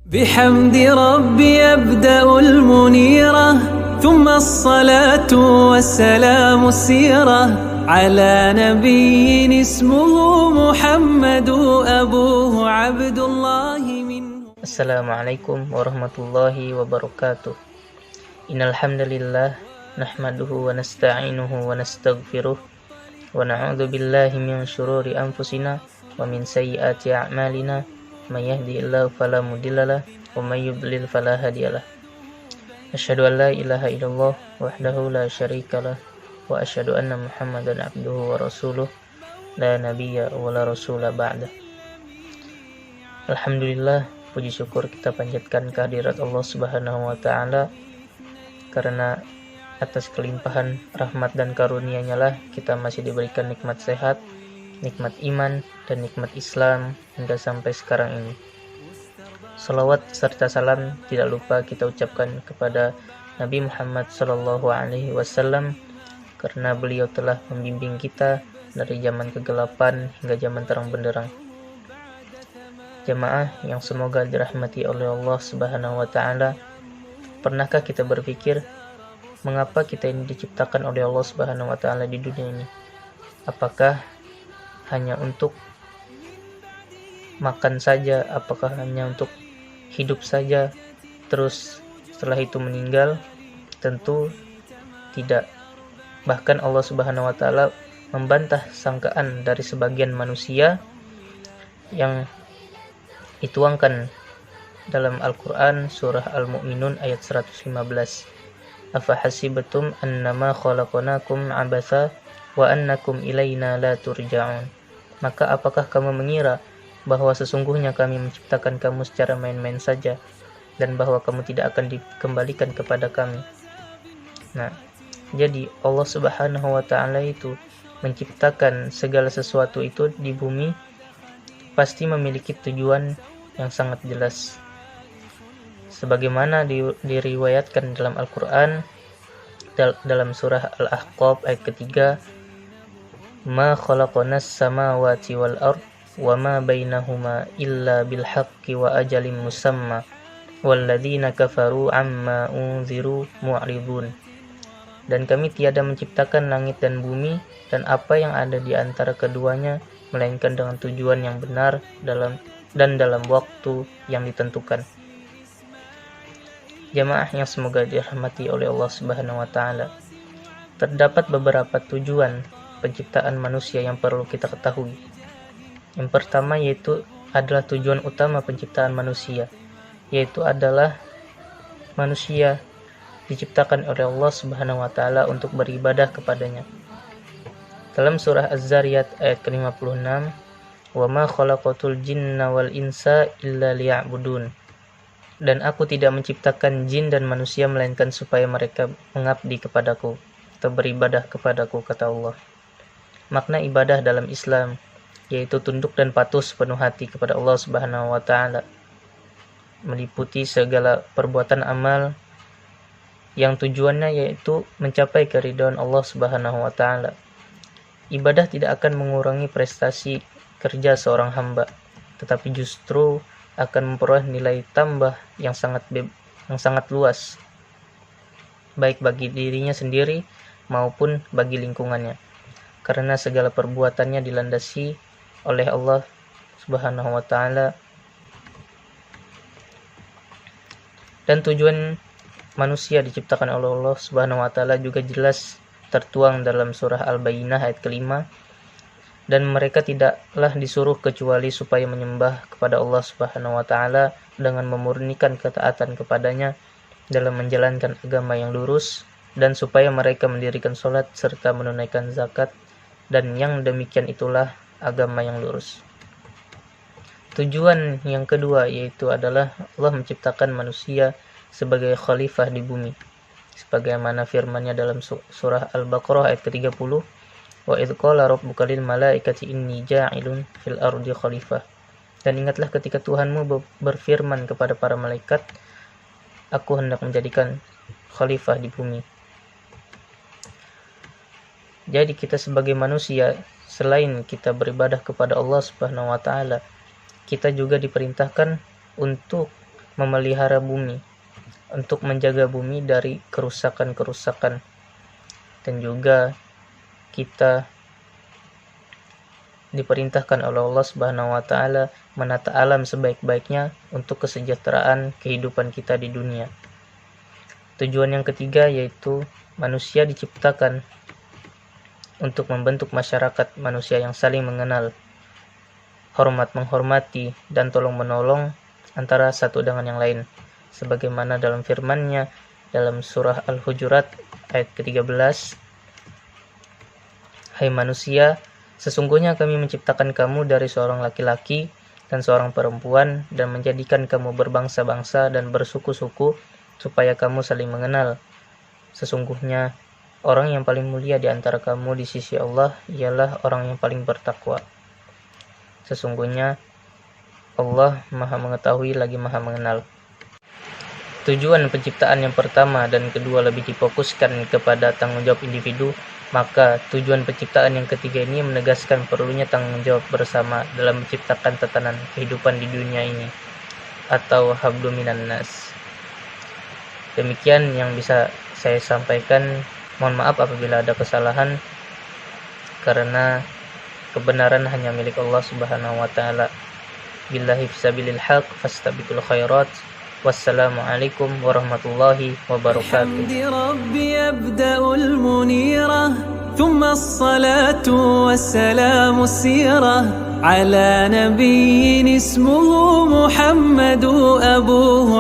بحمد ربي أبدأ المنيرة ثم الصلاة والسلام السيرة على نبي اسمه محمد أبوه عبد الله منه. Assalamualaikum warahmatullahi wabarakatuh. Innal hamdalillah nahmaduhu wa nasta'inuhu wa nastaghfiruh wa na'udzu billahi min shururi anfusina wa min sayyiati a'malina. May yahdihillahu fala mudhillalah wa may yudlil fala hadiyalah. Asyhadu an la ilaha illallah wahdahu la syarikalah wa asyhadu anna Muhammadan abduhu wa rasuluh la nabiyya wa la rasula ba'da. Alhamdulillah, puji syukur kita panjatkan kehadirat Allah Subhanahu wa taala, karena atas kelimpahan rahmat dan karunia-Nya lah kita masih diberikan nikmat sehat, nikmat iman dan nikmat Islam hingga sampai sekarang ini. Salawat serta salam tidak lupa kita ucapkan kepada Nabi Muhammad SAW, karena beliau telah membimbing kita dari zaman kegelapan hingga zaman terang benderang. Jamaah yang semoga dirahmati oleh Allah Subhanahu wa taala, pernahkah kita berpikir mengapa kita ini diciptakan oleh Allah Subhanahu wa taala di dunia ini? Apakah hanya untuk makan saja? Apakah hanya untuk hidup saja terus setelah itu meninggal? Tentu tidak. Bahkan Allah Subhanahu wa taala membantah sangkaan dari sebagian manusia yang dituangkan dalam Al-Quran surah Al-Mu'minun ayat 115. Afahasibatum annama khalaqnakum abatha wa annakum ilaina la turja'un. Maka apakah kamu mengira bahwa sesungguhnya kami menciptakan kamu secara main-main saja dan bahwa kamu tidak akan dikembalikan kepada kami? Nah, jadi Allah Subhanahu wa taala itu menciptakan segala sesuatu itu di bumi pasti memiliki tujuan yang sangat jelas. Sebagaimana diriwayatkan dalam Al-Quran dalam surah Al-Ahqaf ayat ketiga, ma khalaqanas samawati wal ard wa ma bainahuma illa bil haqqi wa ajalin musamma walladzina kafaru amma unziru mu'ridun. Dan kami tiada menciptakan langit dan bumi dan apa yang ada di antara keduanya melainkan dengan tujuan yang benar dalam waktu yang ditentukan. Jamaah yang semoga dirahmati oleh Allah Subhanahu wa taala, terdapat beberapa tujuan penciptaan manusia yang perlu kita ketahui. Yang pertama yaitu adalah tujuan utama penciptaan manusia, yaitu adalah manusia diciptakan oleh Allah Subhanahu wa taala untuk beribadah kepadanya. Dalam surah Az-Zariyat ayat ke-56, wa ma khalaqatul jinna wal insa illa liya'budun. Dan aku tidak menciptakan jin dan manusia melainkan supaya mereka mengabdi kepadaku atau beribadah kepadaku, kata Allah. Makna ibadah dalam Islam yaitu tunduk dan patuh sepenuh hati kepada Allah Subhanahu wa taala, meliputi segala perbuatan amal yang tujuannya yaitu mencapai keridhaan Allah Subhanahu wa taala. Ibadah tidak akan mengurangi prestasi kerja seorang hamba, tetapi justru akan memperoleh nilai tambah yang sangat luas, baik bagi dirinya sendiri maupun bagi lingkungannya, karena segala perbuatannya dilandasi oleh Allah Subhanahu wa taala. Dan tujuan manusia diciptakan oleh Allah Subhanahu wa taala juga jelas tertuang dalam surah Al-Bayyinah ayat ke-5, dan mereka tidaklah disuruh kecuali supaya menyembah kepada Allah Subhanahu wa taala dengan memurnikan ketaatan kepadanya dalam menjalankan agama yang lurus, dan supaya mereka mendirikan salat serta menunaikan zakat, dan yang demikian itulah agama yang lurus. Tujuan yang kedua yaitu adalah Allah menciptakan manusia sebagai khalifah di bumi, sebagaimana firman-Nya dalam surah Al-Baqarah ayat ke-30, wa idz qala rabbuka lil malaikati inni ja'ilun fil ardi khalifah. Dan ingatlah ketika Tuhanmu berfirman kepada para malaikat, aku hendak menjadikan khalifah di bumi. Jadi kita sebagai manusia, selain kita beribadah kepada Allah Subhanahu wa taala, kita juga diperintahkan untuk memelihara bumi, untuk menjaga bumi dari kerusakan-kerusakan. Dan juga kita diperintahkan oleh Allah Subhanahu wa taala menata alam sebaik-baiknya untuk kesejahteraan kehidupan kita di dunia. Tujuan yang ketiga yaitu manusia diciptakan untuk membentuk masyarakat manusia yang saling mengenal, hormat menghormati, dan tolong menolong antara satu dengan yang lain, sebagaimana dalam firman-Nya dalam surah Al-Hujurat ayat ke-13, "Hai manusia, sesungguhnya kami menciptakan kamu dari seorang laki-laki dan seorang perempuan dan menjadikan kamu berbangsa-bangsa dan bersuku-suku supaya kamu saling mengenal. Sesungguhnya orang yang paling mulia di antara kamu di sisi Allah ialah orang yang paling bertakwa. Sesungguhnya Allah Maha Mengetahui lagi Maha Mengenal." Tujuan penciptaan yang pertama dan kedua lebih difokuskan kepada tanggung jawab individu, maka tujuan penciptaan yang ketiga ini menegaskan perlunya tanggung jawab bersama dalam menciptakan tatanan kehidupan di dunia ini, atau hablu minan nas. Demikian yang bisa saya sampaikan. Mohon maaf apabila ada kesalahan, karena kebenaran hanya milik Allah Subhanahu wa taala. Billahi fisabilil haq fastabiqul khairat. Wassalamualaikum warahmatullahi wabarakatuh. بحمد ربي يبدأ المنيرة ثم الصلاة والسلام السيرة على نبي اسمه محمد أبوه